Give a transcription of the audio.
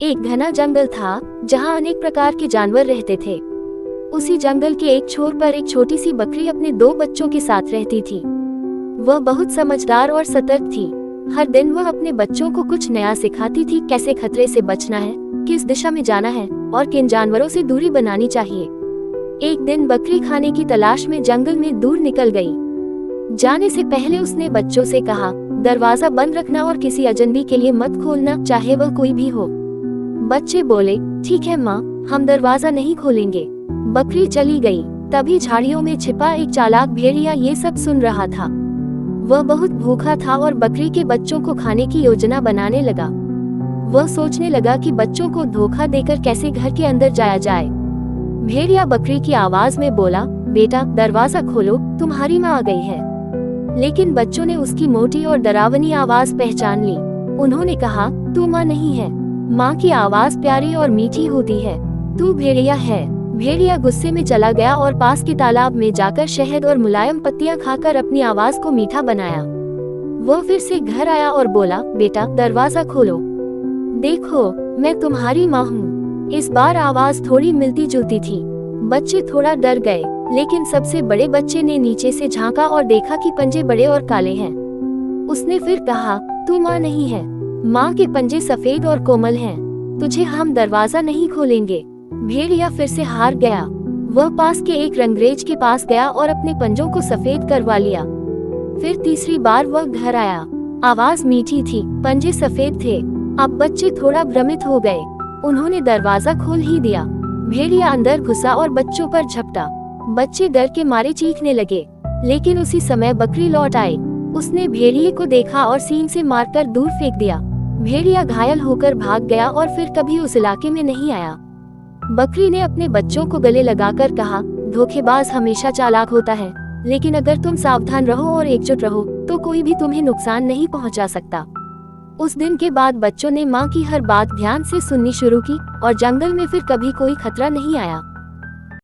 एक घना जंगल था जहाँ अनेक प्रकार के जानवर रहते थे। उसी जंगल के एक छोर पर एक छोटी सी बकरी अपने 2 बच्चों के साथ रहती थी। वह बहुत समझदार और सतर्क थी। हर दिन वह अपने बच्चों को कुछ नया सिखाती थी, कैसे खतरे से बचना है, किस दिशा में जाना है और किन जानवरों से दूरी बनानी चाहिए। एक दिन बकरी खाने की तलाश में जंगल में दूर निकल गई। जाने से पहले उसने बच्चों से कहा, दरवाजा बंद रखना और किसी अजनबी के लिए मत खोलना, चाहे वह कोई भी हो। बच्चे बोले, ठीक है माँ, हम दरवाजा नहीं खोलेंगे। बकरी चली गई। तभी झाड़ियों में छिपा एक चालाक भेड़िया ये सब सुन रहा था। वह बहुत भूखा था और बकरी के बच्चों को खाने की योजना बनाने लगा। वह सोचने लगा कि बच्चों को धोखा देकर कैसे घर के अंदर जाया जाए। भेड़िया बकरी की आवाज में बोला, बेटा दरवाजा खोलो, तुम्हारी माँ आ गई है। लेकिन बच्चों ने उसकी मोटी और डरावनी आवाज पहचान ली। उन्होंने कहा, तू माँ नहीं है, माँ की आवाज प्यारी और मीठी होती है, तू भेड़िया है। भेड़िया गुस्से में चला गया और पास के तालाब में जाकर शहद और मुलायम पत्तियां खाकर अपनी आवाज को मीठा बनाया। वह फिर से घर आया और बोला, बेटा दरवाजा खोलो, देखो मैं तुम्हारी माँ हूँ। इस बार आवाज थोड़ी मिलती जुलती थी। बच्चे थोड़ा डर गए, लेकिन सबसे बड़े बच्चे ने नीचे से झांका और देखा कि पंजे बड़े और काले हैं। उसने फिर कहा, तू माँ नहीं है, माँ के पंजे सफेद और कोमल हैं, तुझे हम दरवाजा नहीं खोलेंगे। भेड़िया फिर से हार गया। वह पास के एक रंगरेज के पास गया और अपने पंजों को सफेद करवा लिया। फिर तीसरी बार वह घर आया। आवाज मीठी थी, पंजे सफेद थे। अब बच्चे थोड़ा भ्रमित हो गए। उन्होंने दरवाजा खोल ही दिया। भेड़िया अंदर घुसा और बच्चों पर झपटा। बच्चे डर के मारे चीखने लगे, लेकिन उसी समय बकरी लौट आई। उसने भेड़िए को देखा और सींग से मारकर दूर फेंक दिया। भेड़िया घायल होकर भाग गया और फिर कभी उस इलाके में नहीं आया। बकरी ने अपने बच्चों को गले लगाकर कहा, धोखेबाज हमेशा चालाक होता है, लेकिन अगर तुम सावधान रहो और एकजुट रहो तो कोई भी तुम्हें नुकसान नहीं पहुंचा सकता। उस दिन के बाद बच्चों ने माँ की हर बात ध्यान से सुननी शुरू की और जंगल में फिर कभी कोई खतरा नहीं आया।